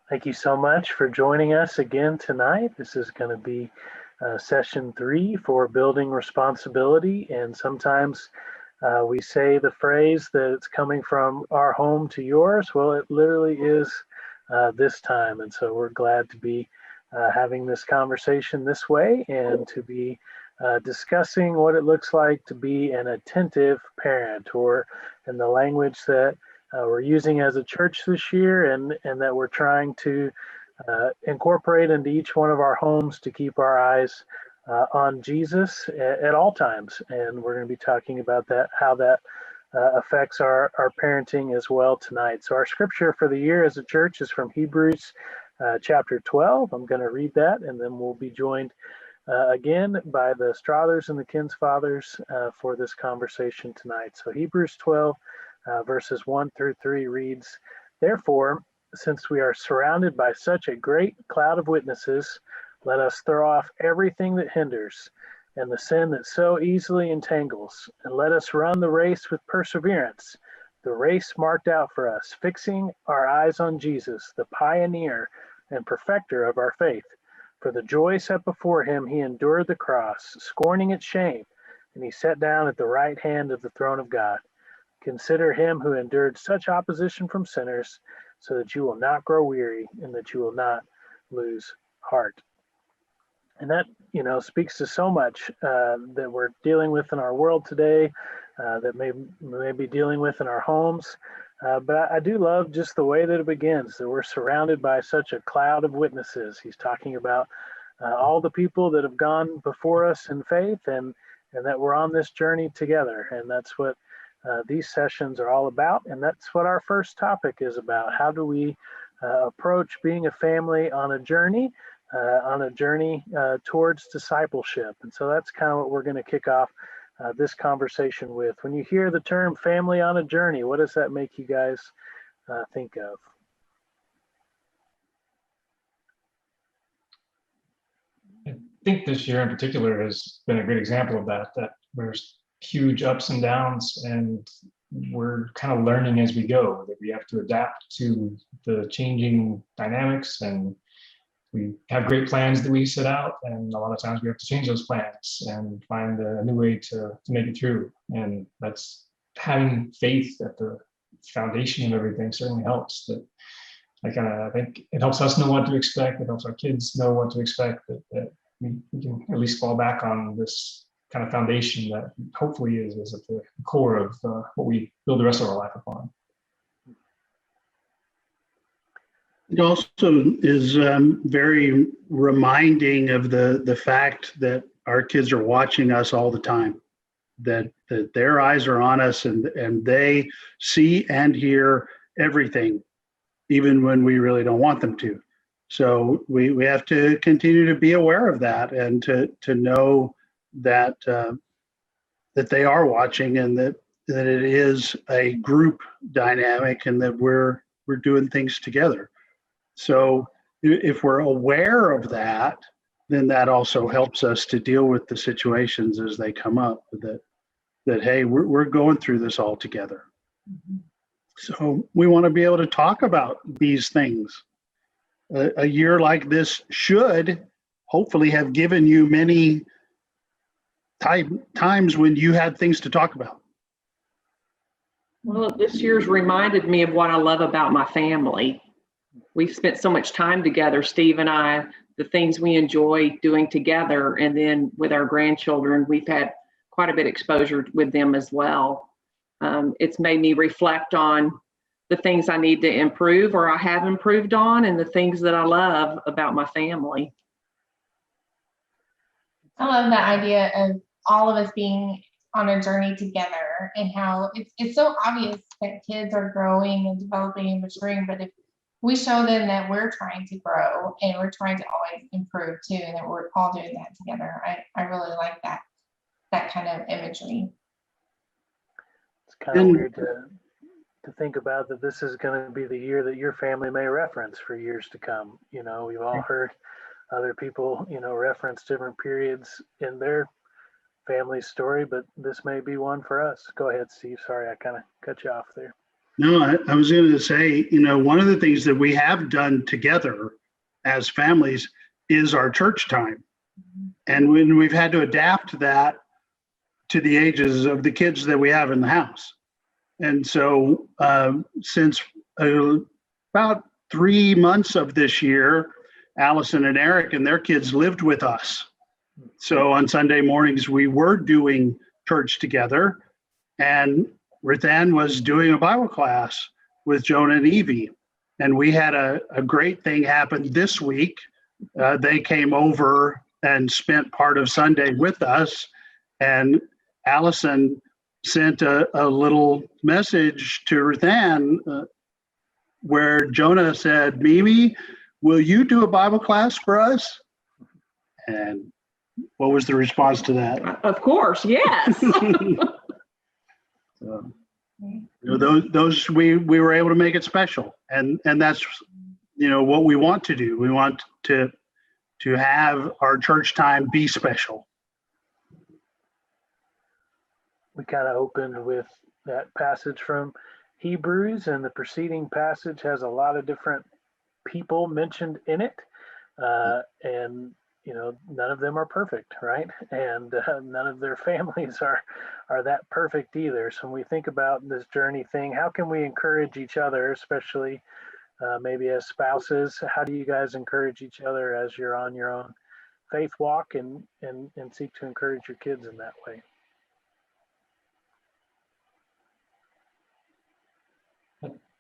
Thank you so much for joining us again tonight. This is going to be session 3 for building responsibility. And sometimes we say the phrase that it's coming from our home to yours. Well, it literally is this time. And so we're glad to be having this conversation this way and to be discussing what it looks like to be an attentive parent, or in the language that we're using as a church this year, and that we're trying to incorporate into each one of our homes to keep our eyes on Jesus at all times. And we're going to be talking about that, how that affects our parenting as well tonight. So our scripture for the year as a church is from Hebrews chapter 12. I'm going to read that, and then we'll be joined again by the Strathers and the Kinsfathers for this conversation tonight. So Hebrews 12, verses 1 through 3 reads, "Therefore, since we are surrounded by such a great cloud of witnesses, let us throw off everything that hinders and the sin that so easily entangles, and let us run the race with perseverance, the race marked out for us, fixing our eyes on Jesus, the pioneer and perfecter of our faith. For the joy set before him, he endured the cross, scorning its shame, and he sat down at the right hand of the throne of God. Consider him who endured such opposition from sinners, so that you will not grow weary and that you will not lose heart." And that, speaks to so much that we're dealing with in our world today, that may be dealing with in our homes. But I do love just the way that it begins, that we're surrounded by such a cloud of witnesses. He's talking about all the people that have gone before us in faith, and that we're on this journey together. And that's what these sessions are all about. And that's what our first topic is about. How do we approach being a family on a journey towards discipleship? And so that's kind of what we're going to kick off this conversation with. When you hear the term family on a journey, what does that make you guys think of? I think this year in particular has been a great example of that there's huge ups and downs, and we're kind of learning as we go, that we have to adapt to the changing dynamics, and we have great plans that we set out, and a lot of times we have to change those plans and find a new way to make it through. And that's having faith at the foundation of everything certainly helps. That I think it helps us know what to expect. It helps our kids know what to expect, that we can at least fall back on this kind of foundation that hopefully is at the core of what we build the rest of our life upon. It also is very reminding of the fact that our kids are watching us all the time, that their eyes are on us, and they see and hear everything, even when we really don't want them to. So we have to continue to be aware of that, and to know that that they are watching, and that it is a group dynamic, and that we're doing things together. So if we're aware of that, then that also helps us to deal with the situations as they come up, that hey, we're going through this all together. So we want to be able to talk about these things. A year like this should hopefully have given you many times when you had things to talk about. Well, this year's reminded me of what I love about my family. We've spent so much time together, Steve and I, the things we enjoy doing together. And then with our grandchildren, we've had quite a bit of exposure with them as well. It's made me reflect on the things I need to improve, or I have improved on, and the things that I love about my family. I love that idea of all of us being on a journey together, and how it's so obvious that kids are growing and developing and maturing, but if we show them that we're trying to grow and we're trying to always improve too, and that we're all doing that together, I really like that kind of imagery. It's kind of weird to think about that this is going to be the year that your family may reference for years to come. We've all heard other people, reference different periods in their family story, but this may be one for us. Go ahead, Steve. Sorry, I kind of cut you off there. No, I was going to say, one of the things that we have done together as families is our church time. And when we've had to adapt that to the ages of the kids that we have in the house. And so since about 3 months of this year, Allison and Eric and their kids lived with us. So on Sunday mornings, we were doing church together, and Ruthann was doing a Bible class with Jonah and Evie. And we had a great thing happen this week. They came over and spent part of Sunday with us. And Allison sent a little message to Ruthann where Jonah said, Mimi, will you do a Bible class for us? And what was the response to that? Of course, yes. So, those we were able to make it special, and that's what we want to do. We want to have our church time be special. We kind of opened with that passage from Hebrews, and the preceding passage has a lot of different people mentioned in it, and none of them are perfect, right? And none of their families are that perfect either. So when we think about this journey thing, how can we encourage each other, especially maybe as spouses? How do you guys encourage each other as you're on your own faith walk and seek to encourage your kids in that way?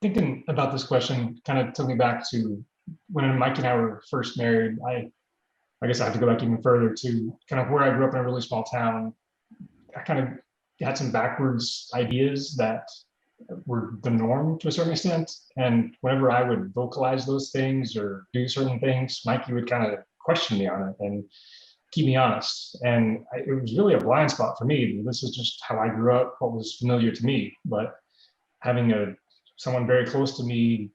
Thinking about this question kind of took me back to when Mike and I were first married. I guess I have to go back even further to kind of where I grew up in a really small town. I kind of had some backwards ideas that were the norm to a certain extent. And whenever I would vocalize those things or do certain things, Mikey would kind of question me on it and keep me honest. And it was really a blind spot for me. This is just how I grew up, what was familiar to me. But having someone very close to me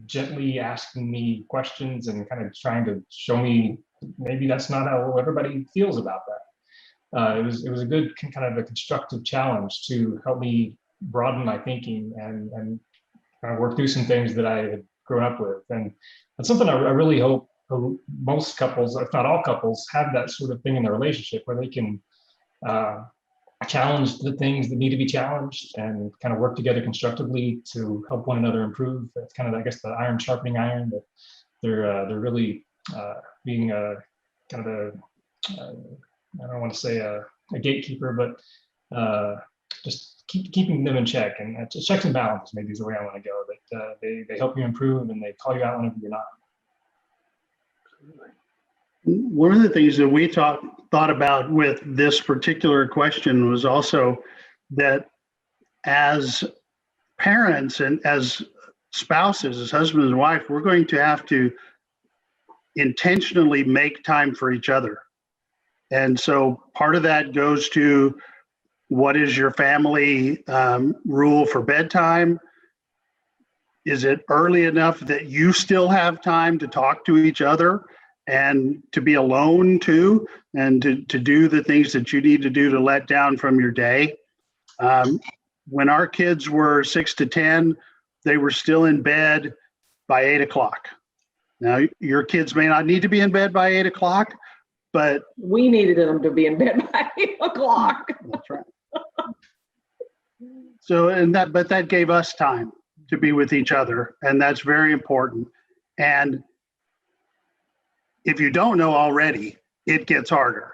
gently asking me questions and kind of trying to show me maybe that's not how everybody feels about that. It was a good kind of a constructive challenge to help me broaden my thinking and kind of work through some things that I had grown up with. And that's something I really hope most couples, if not all couples, have that sort of thing in their relationship where they can challenge the things that need to be challenged and kind of work together constructively to help one another improve. That's kind of, I guess, the iron sharpening iron, that they're really being kind of I don't want to say a gatekeeper, but just keeping them in check, and checks and balances maybe is the way I want to go. That they help you improve and they call you out whenever you're not. One of the things that we thought about with this particular question was also that as parents and as spouses, as husband and wife, we're going to have to intentionally make time for each other. And so part of that goes to, what is your family rule for bedtime? Is it early enough that you still have time to talk to each other and to be alone too, and to do the things that you need to do to let down from your day? When our kids were 6 to 10, they were still in bed by 8 o'clock. Now, your kids may not need to be in bed by 8 o'clock, but we needed them to be in bed by 8 o'clock. that's right. So, but that gave us time to be with each other, and that's very important. And if you don't know already, it gets harder.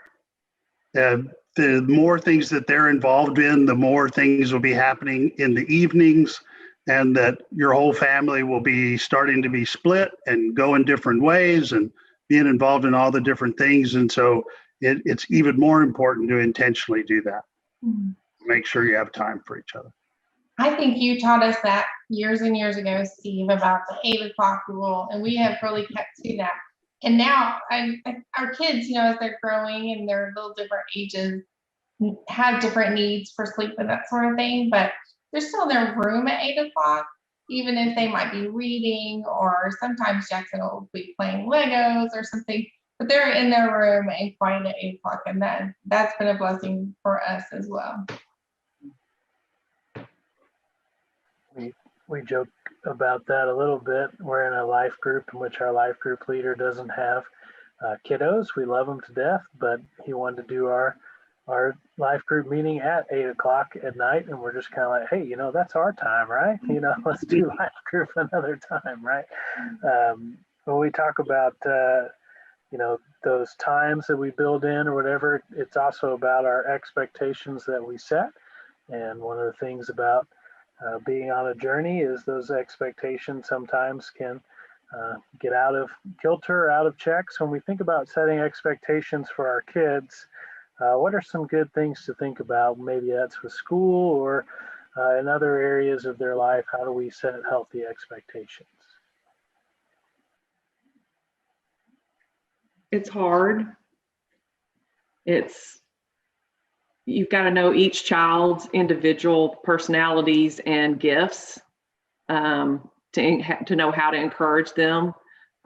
The more things that they're involved in, the more things will be happening in the evenings, and that your whole family will be starting to be split and go in different ways and being involved in all the different things. And so it's even more important to intentionally do that. Mm-hmm. Make sure you have time for each other. I think you taught us that years and years ago, Steve, about the 8 o'clock rule, and we have really kept to that. And now our kids, as they're growing and they're little different ages, have different needs for sleep and that sort of thing, but they're still in their room at 8 o'clock, even if they might be reading, or sometimes Jackson will be playing Legos or something, but they're in their room and quiet at 8 o'clock. And that's been a blessing for us as well. we joke about that a little bit. We're in a life group in which our life group leader doesn't have kiddos. We love them to death, but he wanted to do our life group meeting at 8 o'clock at night, and we're just kind of like, hey, that's our time, right? Let's do life group another time, right? When we talk about those times that we build in or whatever, it's also about our expectations that we set. And one of the things about being on a journey is those expectations sometimes can get out of kilter, out of check. So when we think about setting expectations for our kids, what are some good things to think about? Maybe that's with school or in other areas of their life. How do we set healthy expectations? It's hard. You've got to know each child's individual personalities and gifts to know how to encourage them.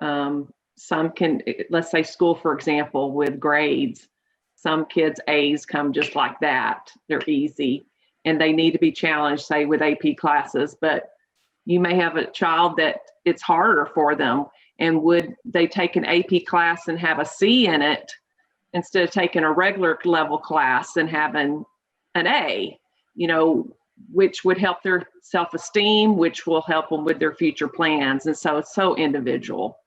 Some can, let's say school, for example, with grades, some kids' A's come just like that. They're easy and they need to be challenged, say with AP classes, but you may have a child that it's harder for them. And would they take an AP class and have a C in it instead of taking a regular level class and having an A, which would help their self-esteem, which will help them with their future plans. And so it's so individual.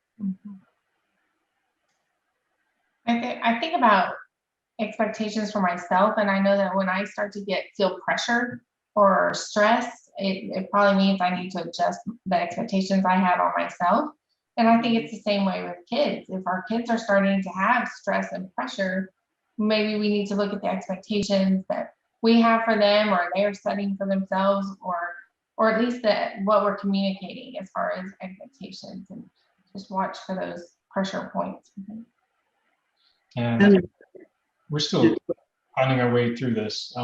I think about expectations for myself, and I know that when I start to feel pressure or stress, it probably means I need to adjust the expectations I have on myself. And I think it's the same way with kids. If our kids are starting to have stress and pressure, maybe we need to look at the expectations that we have for them or they're setting for themselves, or at least what we're communicating as far as expectations, and just watch for those pressure points. And we're still finding our way through this.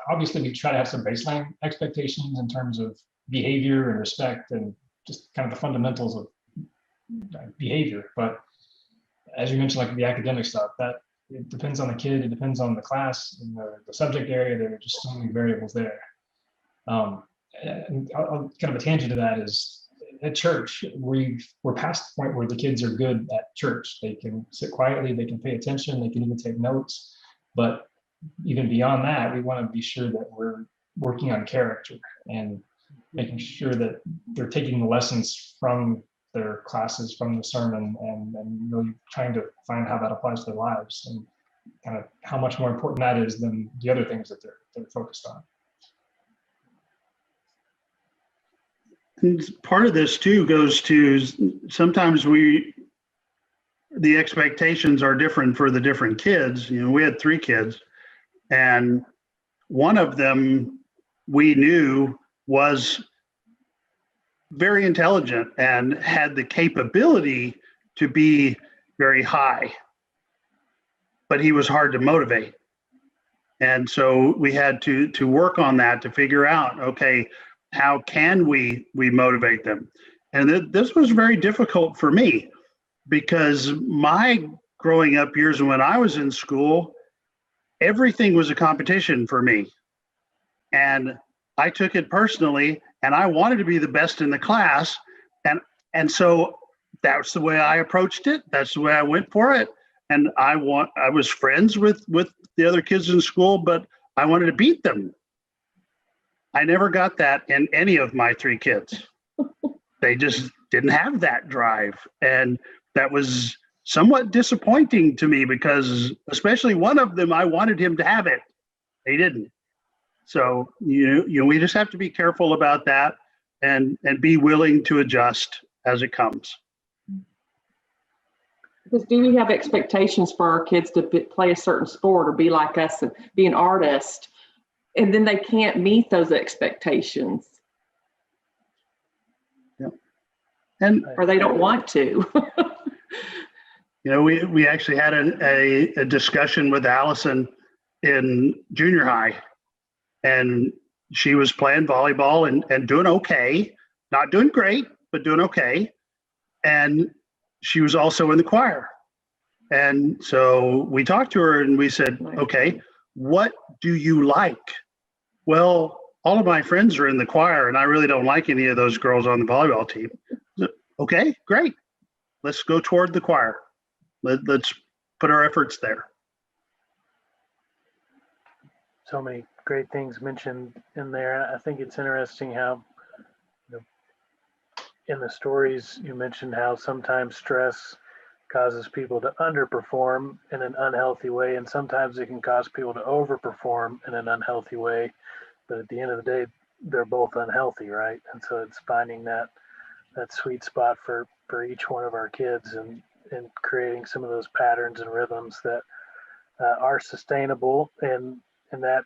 Obviously, we try to have some baseline expectations in terms of behavior and respect and just kind of the fundamentals of behavior. But as you mentioned, like the academic stuff, that it depends on the kid, it depends on the class and the subject area. There are just so many variables there. And kind of a tangent to that is at church, we're past the point where the kids are good at church. They can sit quietly, they can pay attention, they can even take notes. But even beyond that, we want to be sure that we're working on character and making sure that they're taking the lessons from their classes, from the sermon, and really trying to find how that applies to their lives and kind of how much more important that is than the other things that they're focused on. And part of this too goes to sometimes the expectations are different for the different kids. We had 3 kids, and one of them we knew was very intelligent and had the capability to be very high, but he was hard to motivate. And so we had to work on that to figure out, okay, how can we motivate them? And this was very difficult for me because my growing up years when I was in school, everything was a competition for me. And I took it personally, and I wanted to be the best in the class. And so that's the way I approached it. That's the way I went for it. And I was friends with the other kids in school, but I wanted to beat them. I never got that in any of my 3 kids. They just didn't have that drive. And that was somewhat disappointing to me because especially one of them, I wanted him to have it. They didn't. So, we just have to be careful about that and be willing to adjust as it comes. Because do we have expectations for our kids to play a certain sport or be like us and be an artist, and then they can't meet those expectations? Yeah. And or they don't want to. We actually had a discussion with Allison in junior high, and she was playing volleyball and doing okay, not doing great, but doing okay. And she was also in the choir. And so we talked to her and we said, okay, what do you like? Well, all of my friends are in the choir and I really don't like any of those girls on the volleyball team. Okay, great. Let's go toward the choir. Let's put our efforts there. So many great things mentioned in there. I think it's interesting how, you know, in the stories you mentioned how sometimes stress causes people to underperform in an unhealthy way, and sometimes it can cause people to overperform in an unhealthy way. But at the end of the day, they're both unhealthy, right? And so it's finding that sweet spot for each one of our kids, and creating some of those patterns and rhythms that are sustainable, and that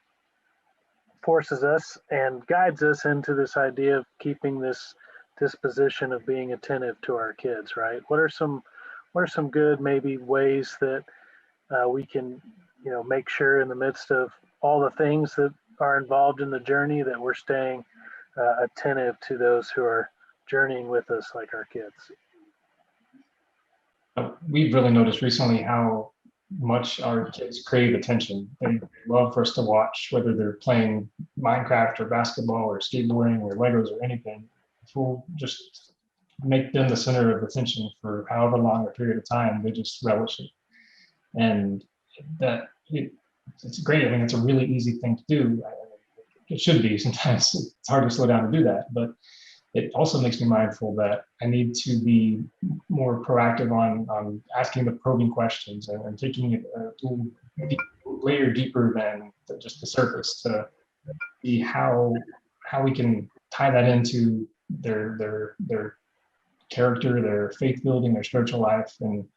forces us and guides us into this idea of keeping this disposition of being attentive to our kids, right? What are some good maybe ways that we can, you know, make sure in the midst of all the things that are involved in the journey that we're staying attentive to those who are journeying with us, like our kids? We've really noticed recently how much our kids crave attention. They love for us to watch, whether they're playing Minecraft or basketball or skateboarding or Legos or anything. If we'll just make them the center of attention for however long a period of time, they just relish it. And it's great. I mean, it's a really easy thing to do. It should be. Sometimes it's hard to slow down to do that, but it also makes me mindful that I need to be more proactive on asking the probing questions and taking it a layer deeper than just the surface to see how we can tie that into their character, their faith building, their spiritual life, and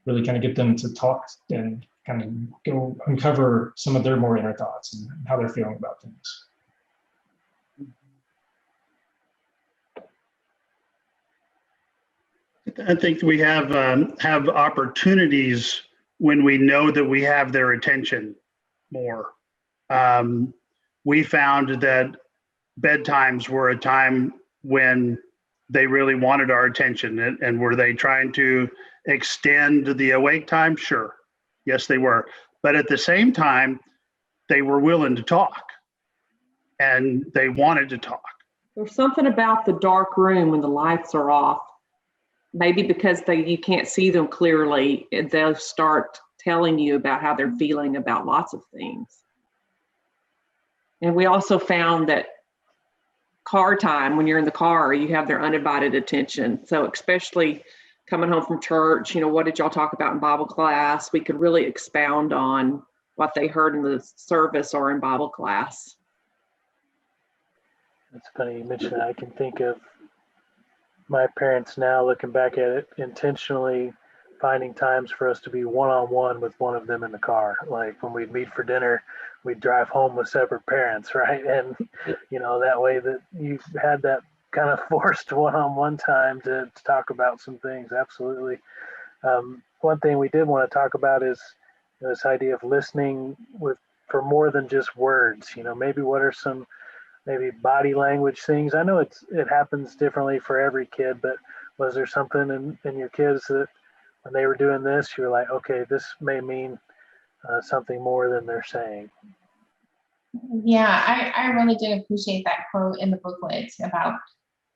really kind of get them to talk and kind of go uncover some of their more inner thoughts and how they're feeling about things. I think we have opportunities when we know that we have their attention more. We found that bedtimes were a time when they really wanted our attention. And were they trying to extend the awake time? Sure. Yes, they were. But at the same time, they were willing to talk and they wanted to talk. There's something about the dark room when the lights are off. Maybe because you can't see them clearly, they'll start telling you about how they're feeling about lots of things. And we also found that car time, when you're in the car, you have their undivided attention. So especially coming home from church, you know, what did y'all talk about in Bible class? We could really expound on what they heard in the service or in Bible class. It's funny you mentioned that. I can think of my parents now, looking back at it, intentionally finding times for us to be one-on-one with one of them in the car. Like when we'd meet for dinner, we'd drive home with separate parents, right? And, you know, that way that you've had that kind of forced one-on-one time to talk about some things. Absolutely. One thing we did want to talk about is this idea of listening for more than just words. You know, maybe what are some maybe body language things? I know it happens differently for every kid, but was there something in your kids that when they were doing this, you were like, okay, this may mean something more than they're saying? Yeah, I really did appreciate that quote in the booklet about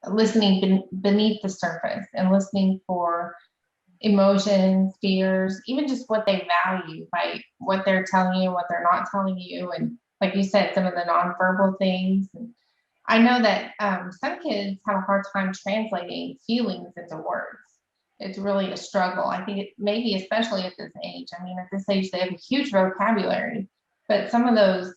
listening beneath the surface and listening for emotions, fears, even just what they value, by what they're telling you, what they're not telling you. And like you said, some of the nonverbal things. And I know that some kids have a hard time translating feelings into words. It's really a struggle. I think maybe especially at this age. I mean, at this age, they have a huge vocabulary, but some of those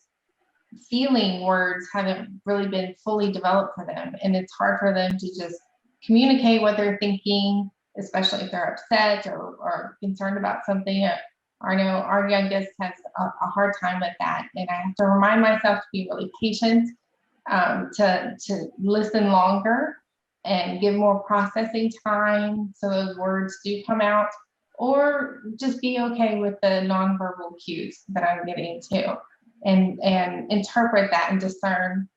feeling words haven't really been fully developed for them. And it's hard for them to just communicate what they're thinking, especially if they're upset or concerned about something. I know our youngest has a hard time with that. And I have to remind myself to be really patient, to listen longer and give more processing time so those words do come out, or just be okay with the nonverbal cues that I'm getting too, and interpret that and discern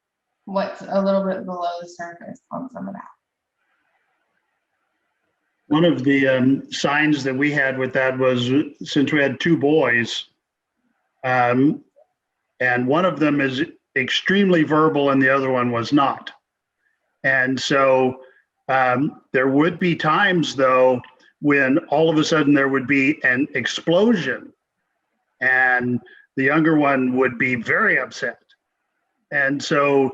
what's a little bit below the surface on some of that. One of the signs that we had with that was, since we had two boys, and one of them is extremely verbal and the other one was not. And so there would be times, though, when all of a sudden there would be an explosion and the younger one would be very upset. And so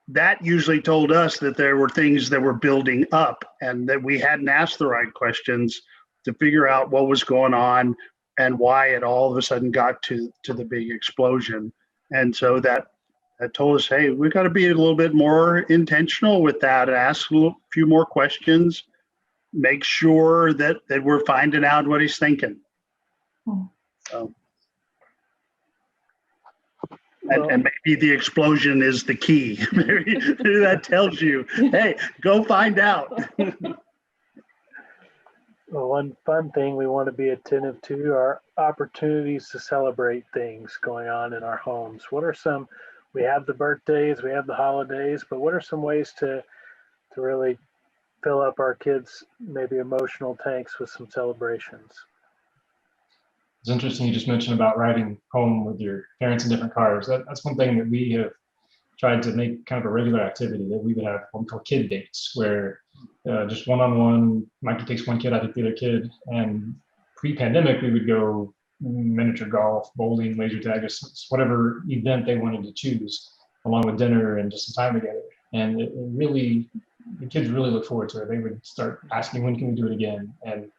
that usually told us that there were things that were building up and that we hadn't asked the right questions to figure out what was going on and why it all of a sudden got to the big explosion. And so that told us, hey, we've got to be a little bit more intentional with that and ask a few more questions, make sure that we're finding out what he's thinking. So, and maybe the explosion is the key. maybe that tells you, hey, go find out. Well, one fun thing we want to be attentive to are opportunities to celebrate things going on in our homes. What are some, we have the birthdays, we have the holidays, but what are some ways to really fill up our kids' maybe emotional tanks with some celebrations? It's interesting you just mentioned about riding home with your parents in different cars. That's one thing that we have tried to make kind of a regular activity, that we would have what we call kid dates, where just one-on-one, Mikey takes one kid, I take the other kid. And pre-pandemic, we would go miniature golf, bowling, laser tag, whatever event they wanted to choose, along with dinner and just some time together. And it really, the kids really look forward to it. They would start asking, when can we do it again? And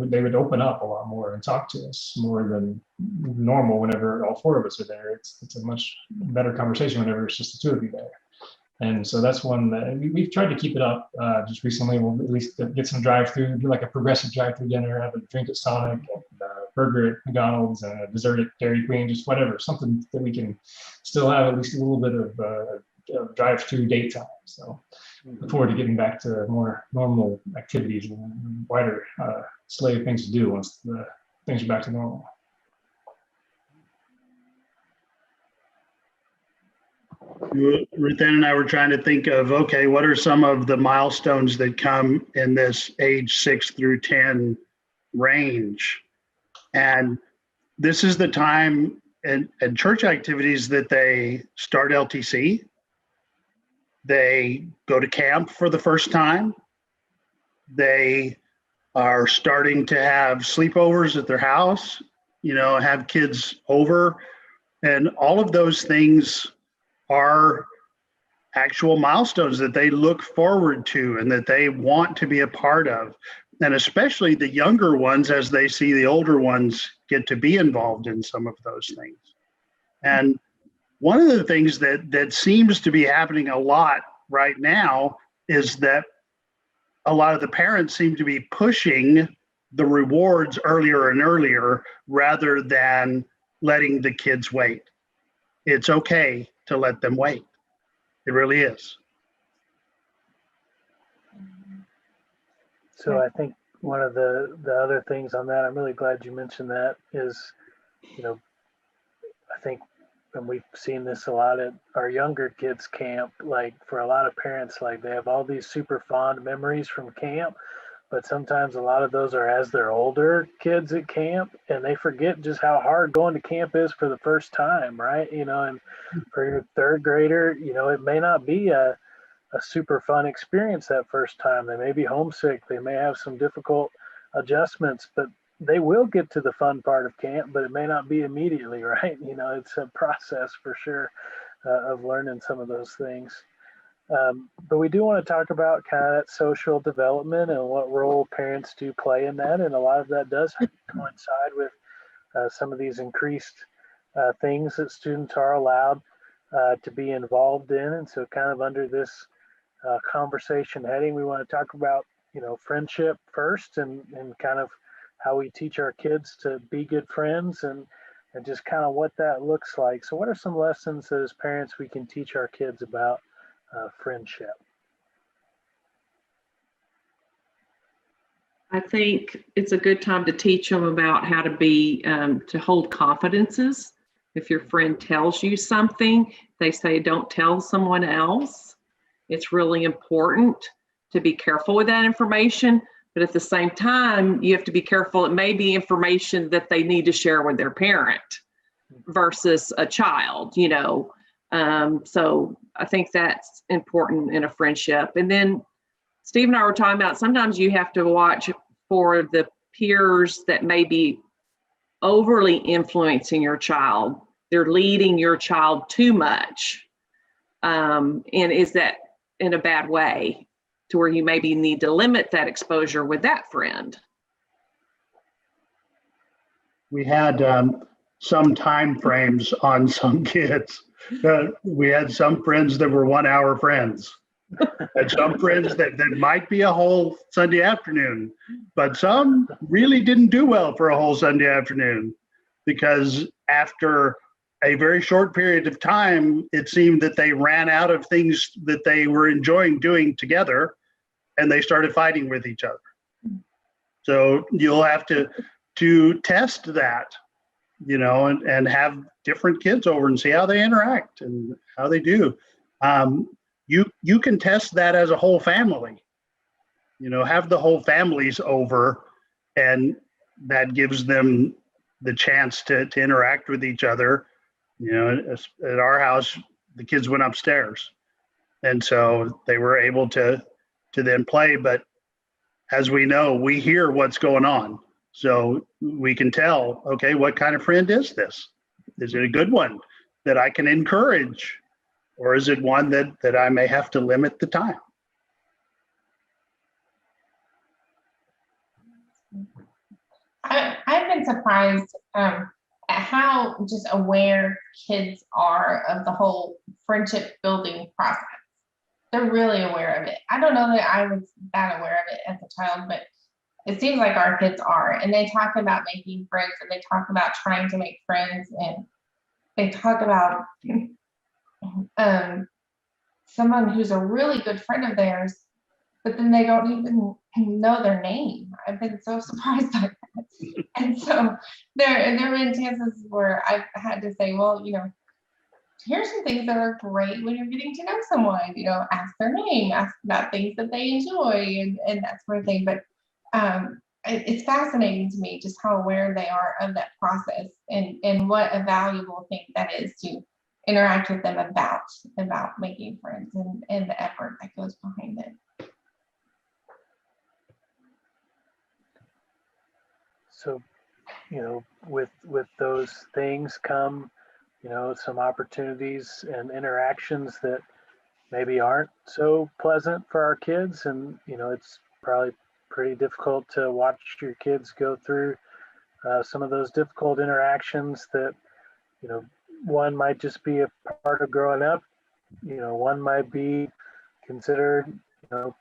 they would open up a lot more and talk to us more than normal whenever all four of us are there. It's a much better conversation whenever it's just the two of you there. And so that's one that we've tried to keep it up. Just recently, we'll at least get some drive-through, do like a progressive drive-through dinner, have a drink at Sonic, and burger at McDonald's, and a dessert at Dairy Queen, just whatever, something that we can still have at least a little bit of drive-through date time. So look forward to getting back to more normal activities and wider slate of things to do once things are back to normal. Ruth Ann and I were trying to think of, okay, what are some of the milestones that come in this age 6 through 10 range? And this is the time and church activities that they start LTC. They go to camp for the first time. They are starting to have sleepovers at their house, have kids over. And all of those things are actual milestones that they look forward to and that they want to be a part of. And especially the younger ones, as they see the older ones get to be involved in some of those things. And one of the things that seems to be happening a lot right now is that a lot of the parents seem to be pushing the rewards earlier and earlier rather than letting the kids wait. It's okay to let them wait. It really is. So I think one of the other things on that, I'm really glad you mentioned that, is, I think, and we've seen this a lot at our younger kids camp, like for a lot of parents, like they have all these super fond memories from camp, but sometimes a lot of those are as they're older kids at camp, and they forget just how hard going to camp is for the first time, right? And for your third grader, it may not be a super fun experience that first time. They may be homesick. They may have some difficult adjustments, but they will get to the fun part of camp, but it may not be immediately, right? It's a process for sure of learning some of those things. But we do want to talk about kind of that social development and what role parents do play in that. And a lot of that does coincide with some of these increased things that students are allowed to be involved in. And so kind of under this conversation heading, we want to talk about, friendship first and kind of how we teach our kids to be good friends and just kind of what that looks like. So what are some lessons that as parents we can teach our kids about friendship? I think it's a good time to teach them about how to be, to hold confidences. If your friend tells you something, they say, don't tell someone else. It's really important to be careful with that information. But at the same time, you have to be careful. It may be information that they need to share with their parent. versus a child, you know. So I think that's important in a friendship. And then Steve and I were talking about sometimes you have to watch for the peers that may be overly influencing your child. They're leading your child too much. And is that in a bad way to where you maybe need to limit that exposure with that friend? We had some time frames on some kids. We had some friends that were 1 hour friends, and some friends that might be a whole Sunday afternoon, but some really didn't do well for a whole Sunday afternoon, because after a very short period of time, it seemed that they ran out of things that they were enjoying doing together, and they started fighting with each other. So you'll have to test that, you know, and have different kids over and see how they interact and how they do. You can test that as a whole family, you know, have the whole families over, and that gives them the chance to interact with each other. You know, at our house, the kids went upstairs, and so they were able to then play. But as we know, we hear what's going on. So we can tell, okay, what kind of friend is this? Is it a good one that I can encourage? Or is it one that I may have to limit the time? I've been surprised at how just aware kids are of the whole friendship building process. They're really aware of it. I don't know that I was that aware of it as a child, but it seems like our kids are. And they talk about making friends, and they talk about trying to make friends, and they talk about someone who's a really good friend of theirs, but then they don't even know their name. I've been so surprised by that. And so there have been chances where I've had to say, well, you know, here's some things that are great when you're getting to know someone, you know, ask their name, ask about things that they enjoy, and that sort of thing. But it's fascinating to me just how aware they are of that process, and what a valuable thing that is to interact with them about making friends, and the effort that goes behind it. So, you know, with those things come, you know, some opportunities and interactions that maybe aren't so pleasant for our kids. And, you know, it's probably pretty difficult to watch your kids go through some of those difficult interactions that, you know, one might just be a part of growing up. You know, one might be considered, you know,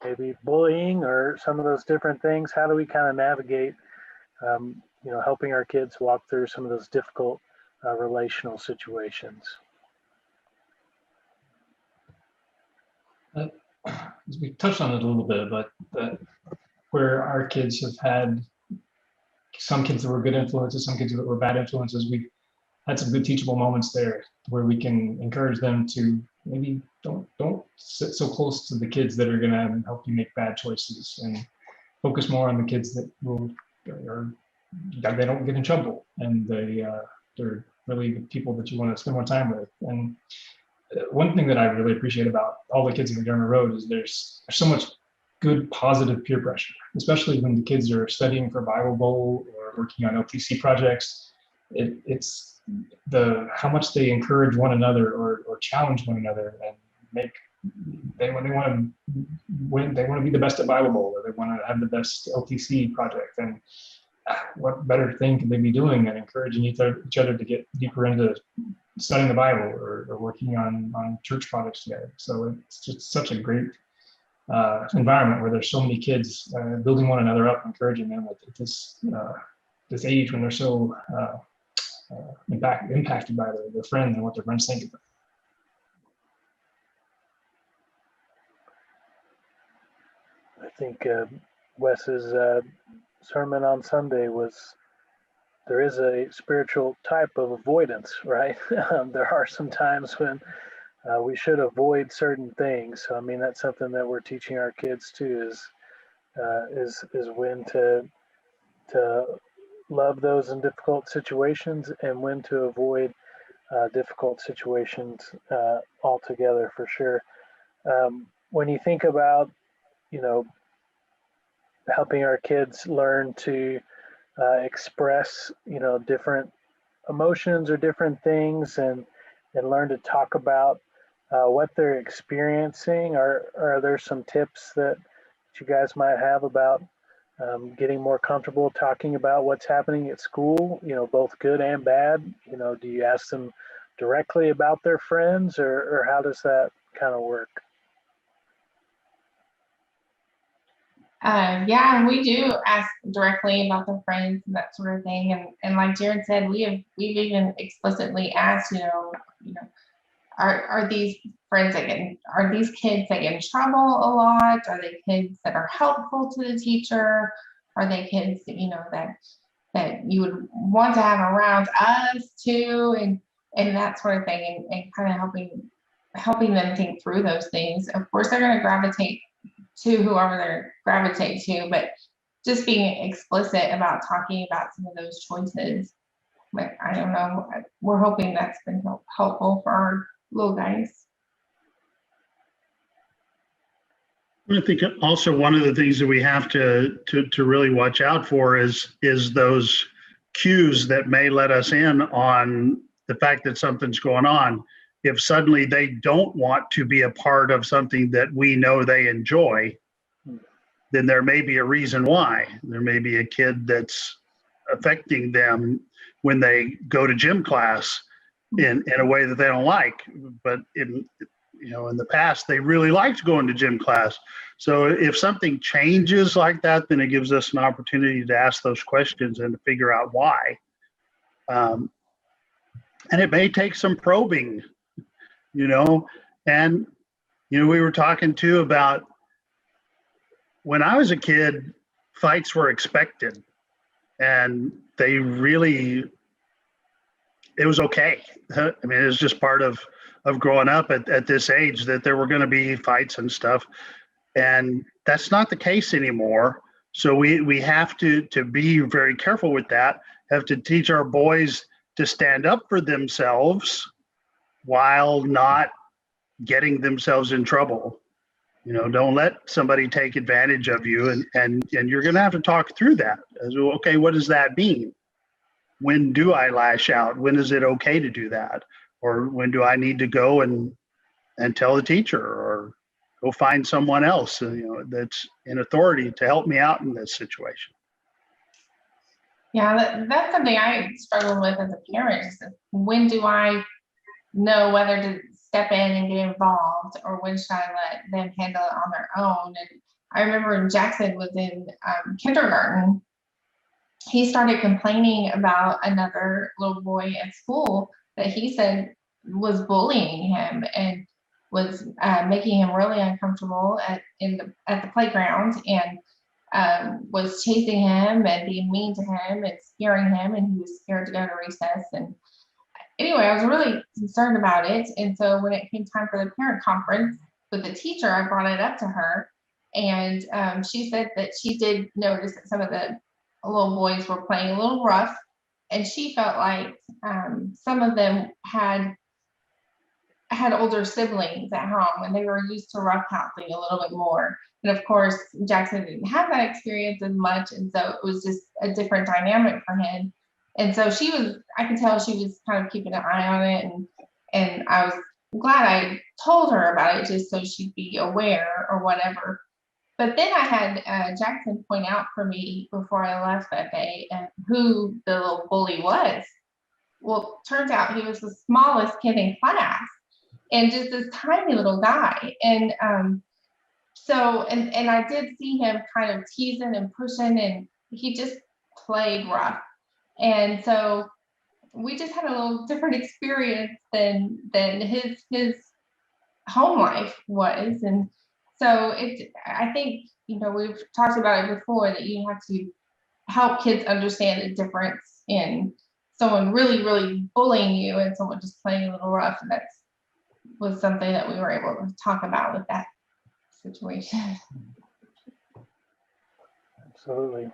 maybe bullying or some of those different things. How do we kind of navigate, you know, helping our kids walk through some of those difficult relational situations? As we touched on it a little bit, but where our kids have had some kids that were good influences, some kids that were bad influences, we had some good teachable moments there where we can encourage them to maybe don't sit so close to the kids that are going to help you make bad choices, and focus more on the kids that they don't get in trouble, and they're really the people that you want to spend more time with. And one thing that I really appreciate about all the kids in McDermott Road is there's so much good positive peer pressure, especially when the kids are studying for Bible Bowl or working on LTC projects. It's how much they encourage one another or challenge one another, and when they want to be the best at Bible Bowl, or they want to have the best LTC project. And what better thing could they be doing than encouraging each other to get deeper into studying the Bible or working on church projects together. So it's just such a great environment where there's so many kids building one another up, encouraging them at this age when they're so impacted by their friends and what their friends think of them. I think Wes's sermon on Sunday was, there is a spiritual type of avoidance, right? There are some times when we should avoid certain things. So I mean, that's something that we're teaching our kids too, is when to love those in difficult situations and when to avoid difficult situations altogether, for sure. When you think about, you know, helping our kids learn to express, you know, different emotions or different things, and learn to talk about what they're experiencing, are there some tips that you guys might have about getting more comfortable talking about what's happening at school, you know, both good and bad? You know, do you ask them directly about their friends, or how does that kind of work? Yeah, we do ask directly about their friends and that sort of thing. And like Jared said, we've even explicitly asked, are these friends are these kids that get in trouble a lot? Are they kids that are helpful to the teacher? Are they kids that, that you would want to have around us too? And that sort of thing, and kind of helping them think through those things. Of course, they're going to gravitate to whoever they gravitate to, but just being explicit about talking about some of those choices. But I don't know, we're hoping that's been helpful for our little guys. I think also one of the things that we have to really watch out for is those cues that may let us in on the fact that something's going on. If suddenly they don't want to be a part of something that we know they enjoy, then there may be a reason why. There may be a kid that's affecting them when they go to gym class in a way that they don't like. But in the past, they really liked going to gym class. So if something changes like that, then it gives us an opportunity to ask those questions and to figure out why. And it may take some probing, and, we were talking too about when I was a kid, fights were expected, and it was okay. I mean, it was just part of growing up at this age that there were going to be fights and stuff. And that's not the case anymore. So we have to be very careful with that, have to teach our boys to stand up for themselves while not getting themselves in trouble. Don't let somebody take advantage of you, and you're going to have to talk through that. Okay, what does that mean? When do I lash out? When is it okay to do that? Or when do I need to go and tell the teacher, or go find someone else, that's in authority to help me out in this situation? Yeah, that's something I struggle with as a parent. Is when do I know whether to step in and get involved, or when should I let them handle it on their own? And I remember when Jackson was in kindergarten, he started complaining about another little boy at school that he said was bullying him and was making him really uncomfortable at the playground, and was chasing him and being mean to him and scaring him, and he was scared to go to recess. And anyway, I was really concerned about it. And so when it came time for the parent conference with the teacher, I brought it up to her, and she said that she did notice that some of the little boys were playing a little rough, and she felt like some of them had older siblings at home and they were used to roughhousing a little bit more. And of course, Jackson didn't have that experience as much, and so it was just a different dynamic for him. And so I could tell she was kind of keeping an eye on it, and I was glad I told her about it just so she'd be aware or whatever. But then I had Jackson point out for me before I left that day who the little bully was. Well, turns out he was the smallest kid in class, and just this tiny little guy. And so I did see him kind of teasing and pushing, and he just played rough. And so we just had a little different experience than his home life was. And so I think, we've talked about it before, that you have to help kids understand the difference in someone really, really bullying you and someone just playing a little rough. And that was something that we were able to talk about with that situation. Absolutely.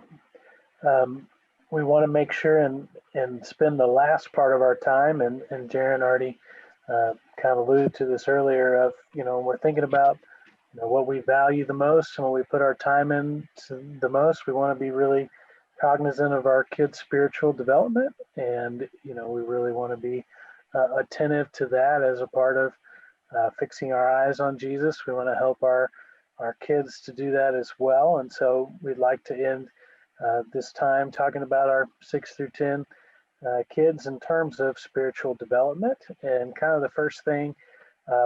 we want to make sure and spend the last part of our time, and Jaron already kind of alluded to this earlier, of, we're thinking about, what we value the most and what we put our time in the most. We want to be really cognizant of our kids' spiritual development, and we really want to be attentive to that as a part of fixing our eyes on Jesus. We want to help our kids to do that as well. And so we'd like to end this time talking about our 6 through 10 kids in terms of spiritual development. And kind of the first thing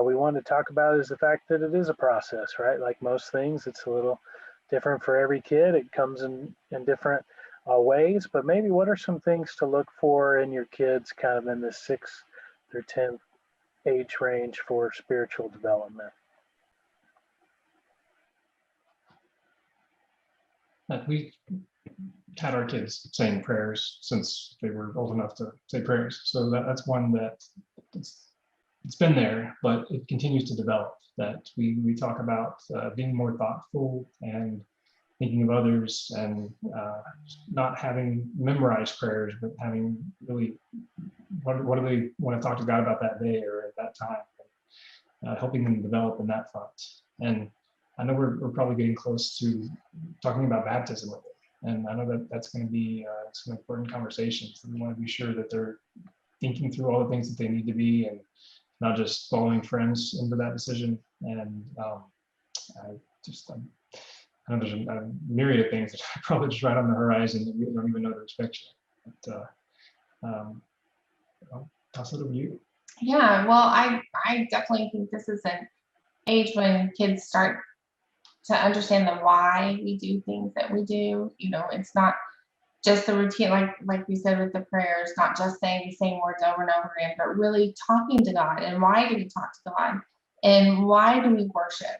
we want to talk about is the fact that it is a process, right? Like most things, it's a little different for every kid. It comes in different ways, but maybe what are some things to look for in your kids kind of in the 6 through 10 age range for spiritual development? We had our kids saying prayers since they were old enough to say prayers. So that's one that it's been there, but it continues to develop. That we talk about being more thoughtful and thinking of others, and not having memorized prayers, but having really, what do they want to talk to God about that day or at that time, helping them develop in that front. And I know we're probably getting close to talking about baptism with it, and I know that that's going to be some important conversations. And we want to be sure that they're thinking through all the things that they need to be, and not just following friends into that decision. And I know there's a myriad of things that are probably just right on the horizon that we don't even know to expect yet. But I'll toss it over to you. Yeah, well, I definitely think this is an age when kids start to understand the why we do things that we do. It's not just the routine, like we said with the prayers, not just saying the same words over and over again, but really talking to God. And why do we talk to God? And why do we worship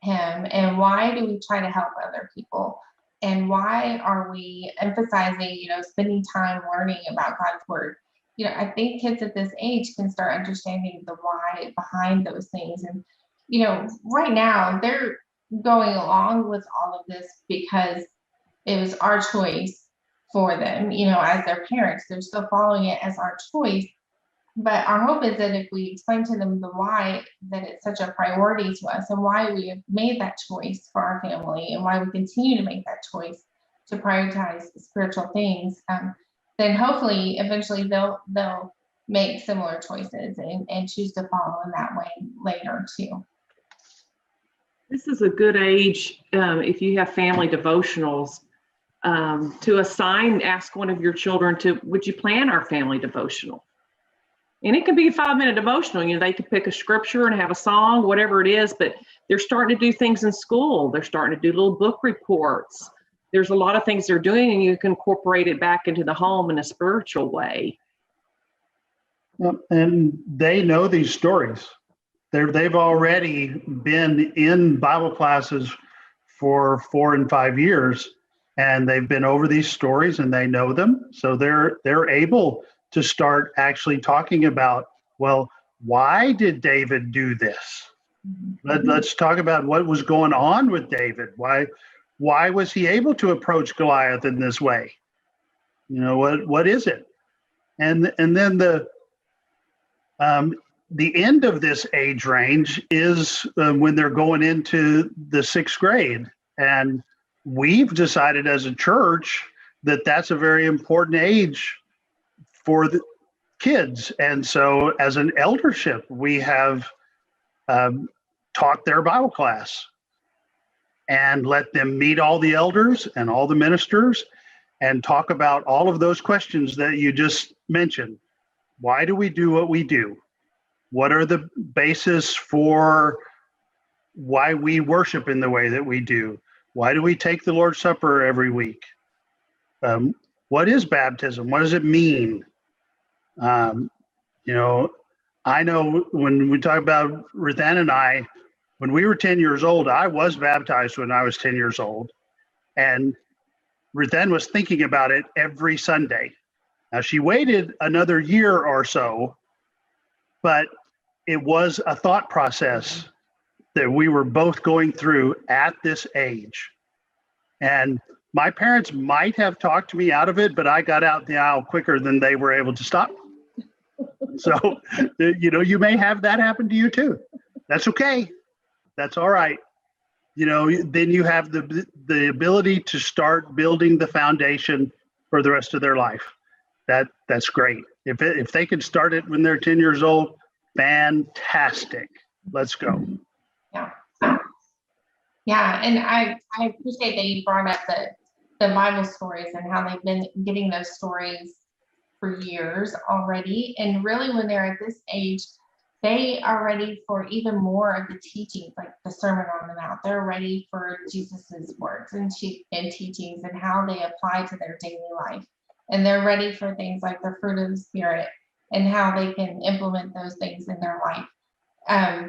Him? And why do we try to help other people? And why are we emphasizing, spending time learning about God's word? I think kids at this age can start understanding the why behind those things. And, right now they're going along with all of this because it was our choice for them, as their parents. They're still following it as our choice. But our hope is that if we explain to them the why, that it's such a priority to us, and why we have made that choice for our family, and why we continue to make that choice to prioritize spiritual things, then hopefully eventually they'll make similar choices and choose to follow in that way later too. This is a good age, if you have family devotionals, to ask one of your children would you plan our family devotional? And it could be a 5-minute devotional. They could pick a scripture and have a song, whatever it is, but they're starting to do things in school. They're starting to do little book reports. There's a lot of things they're doing, and you can incorporate it back into the home in a spiritual way. And they know these stories. They've already been in Bible classes for 4 and 5 years, and they've been over these stories and they know them. So they're able to start actually talking about, well, why did David do this? Let's talk about what was going on with David. Why was he able to approach Goliath in this way? What is it? And then the end of this age range is when they're going into the 6th grade. And we've decided as a church that that's a very important age for the kids. And so as an eldership, we have taught their Bible class and let them meet all the elders and all the ministers and talk about all of those questions that you just mentioned. Why do we do what we do? What are the basis for why we worship in the way that we do? Why do we take the Lord's Supper every week? What is baptism? What does it mean? I know when we talk about Ruthann and I, when we were 10 years old, I was baptized when I was 10 years old. And Ruthann was thinking about it every Sunday. Now, she waited another year or so, but it was a thought process that we were both going through at this age. And My parents might have talked me out of it, but I got out the aisle quicker than they were able to stop me. So, you may have that happen to you too. That's okay. That's all right. Then you have the ability to start building the foundation for the rest of their life. That's great. If they can start it when they're 10 years old, fantastic. Let's go. Yeah. Yeah, and I appreciate that you brought up the Bible stories and how they've been getting those stories for years already. And really, when they're at this age, they are ready for even more of the teachings, like the Sermon on the Mount. They're ready for Jesus's words and teachings and how they apply to their daily life. And they're ready for things like the fruit of the Spirit and how they can implement those things in their life.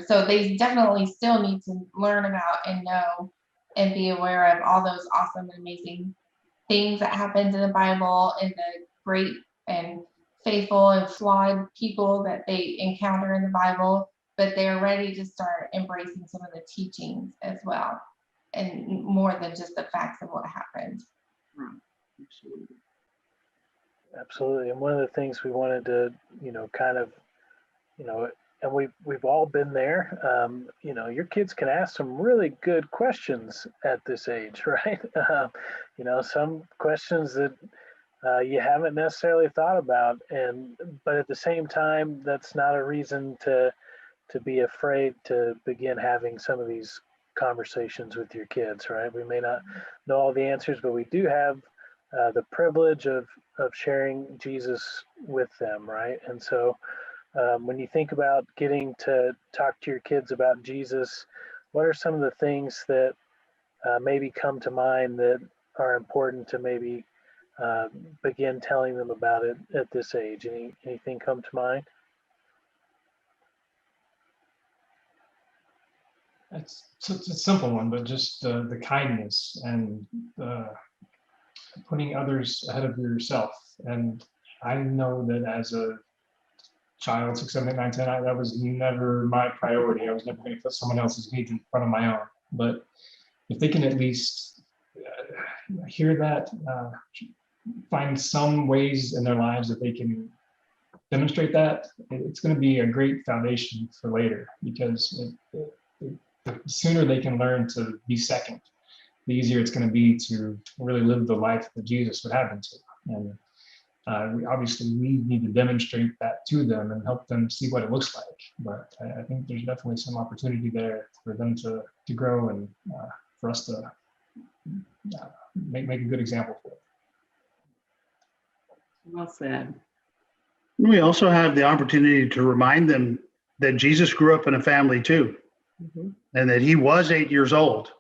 So they definitely still need to learn about and know and be aware of all those awesome and amazing things that happened in the Bible and the great and faithful and flawed people that they encounter in the Bible, but they're ready to start embracing some of the teachings as well, and more than just the facts of what happened. Absolutely. And one of the things we wanted to, and we've all been there. Your kids can ask some really good questions at this age, right? Some questions that you haven't necessarily thought about, but at the same time, that's not a reason to be afraid to begin having some of these conversations with your kids, right? We may not know all the answers, but we do have the privilege of sharing Jesus with them, right? And so when you think about getting to talk to your kids about Jesus, what are some of the things that maybe come to mind that are important to maybe begin telling them about it at this age? Anything come to mind? It's a simple one, but just the kindness and putting others ahead of yourself. And I know that as a child, 6, 7, 8, 9, 10, that was never my priority. I was never going to put someone else's needs in front of my own. But if they can at least hear that, find some ways in their lives that they can demonstrate that, it's going to be a great foundation for later, because the sooner they can learn to be second, the easier it's going to be to really live the life that Jesus would have them to. And we need to demonstrate that to them and help them see what it looks like. But I think there's definitely some opportunity there for them to grow and for us to make a good example for it. Well said. We also have the opportunity to remind them that Jesus grew up in a family too, and that he was 8 years old.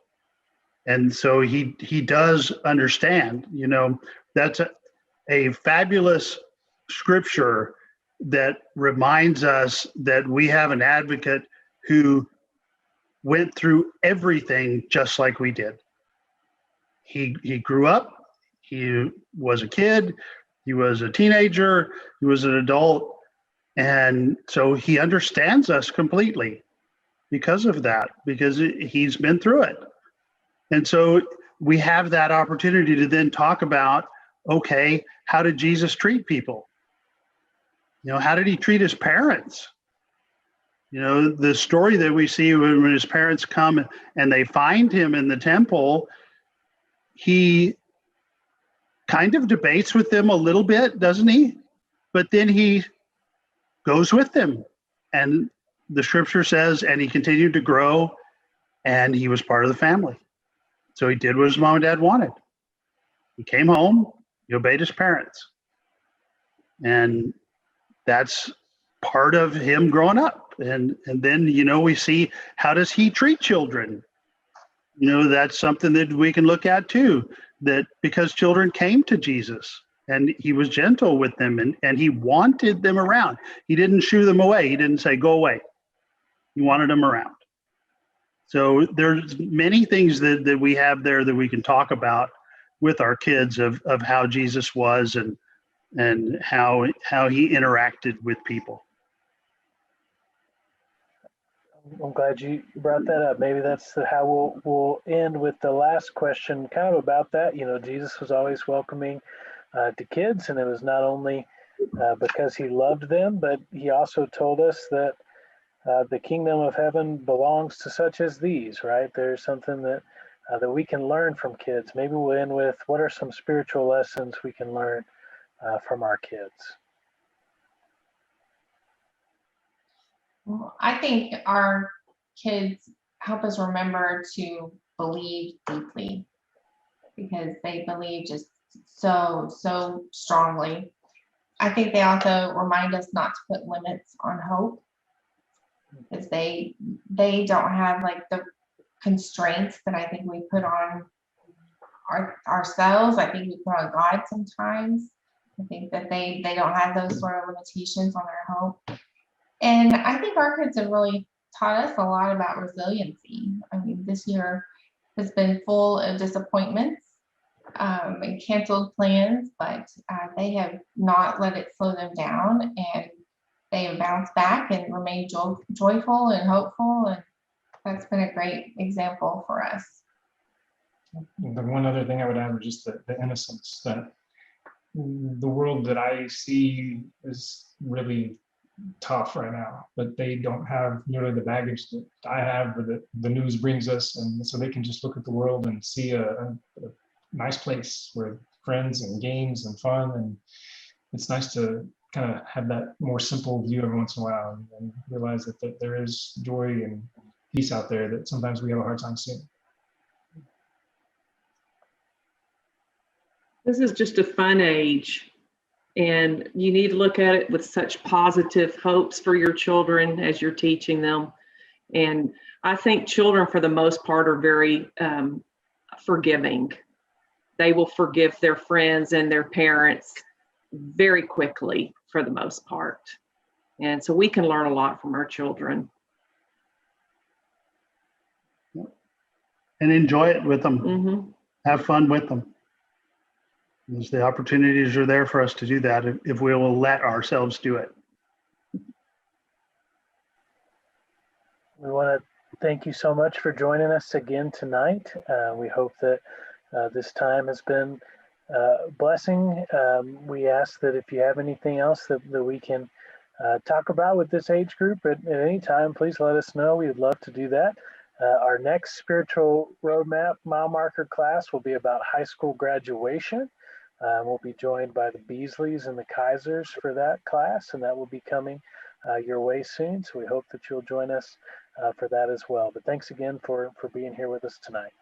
And so he does understand, that's a fabulous scripture that reminds us that we have an advocate who went through everything just like we did. He grew up, he was a kid, he was a teenager, he was an adult, and so he understands us completely because of that, because he's been through it. And so we have that opportunity to then talk about, okay, how did Jesus treat people? How did he treat his parents? The story that we see when his parents come and they find him in the temple, he kind of debates with them a little bit, doesn't he? But then he goes with them. And the scripture says, and he continued to grow, and he was part of the family. So he did what his mom and dad wanted. He came home, he obeyed his parents. And that's part of him growing up. And then, we see, how does he treat children? That's something that we can look at too, that because children came to Jesus and he was gentle with them and he wanted them around. He didn't shoo them away. He didn't say, go away. He wanted them around. So there's many things that we have there that we can talk about with our kids of how Jesus was and how he interacted with people. I I'm glad you brought that up. Maybe that's how we'll end with the last question, kind of about that. You know, Jesus was always welcoming to kids, and it was not only because he loved them, but he also told us that the kingdom of heaven belongs to such as these. Right? There's something that we can learn from kids. Maybe we'll end with what are some spiritual lessons we can learn from our kids. Well, I think our kids help us remember to believe deeply because they believe just so strongly. I think they also remind us not to put limits on hope because they don't have like the constraints that I think we put on ourselves. I think we put on God sometimes. I think that they don't have those sort of limitations on their hope. And I think our kids have really taught us a lot about resiliency. I mean, this year has been full of disappointments and canceled plans, but they have not let it slow them down, and they have bounced back and remained joyful and hopeful. And that's been a great example for us. The one other thing I would add was just the innocence that the world that I see is really tough right now, but they don't have nearly the baggage that I have, or that the news brings us, and so they can just look at the world and see a nice place where friends and games and fun, and it's nice to kind of have that more simple view every once in a while and realize that there is joy and peace out there that sometimes we have a hard time seeing. This is just a fun age, and you need to look at it with such positive hopes for your children as you're teaching them. And I think children, for the most part, are very forgiving. They will forgive their friends and their parents very quickly, for the most part. And so we can learn a lot from our children. And enjoy it with them. Mm-hmm. Have fun with them. Because the opportunities are there for us to do that if we will let ourselves do it. We want to thank you so much for joining us again tonight. We hope that this time has been a blessing. We ask that if you have anything else that we can talk about with this age group at any time, please let us know. We would love to do that. Our next spiritual roadmap mile marker class will be about high school graduation. We'll be joined by the Beasleys and the Kaisers for that class, and that will be coming your way soon. So we hope that you'll join us for that as well. But thanks again for being here with us tonight.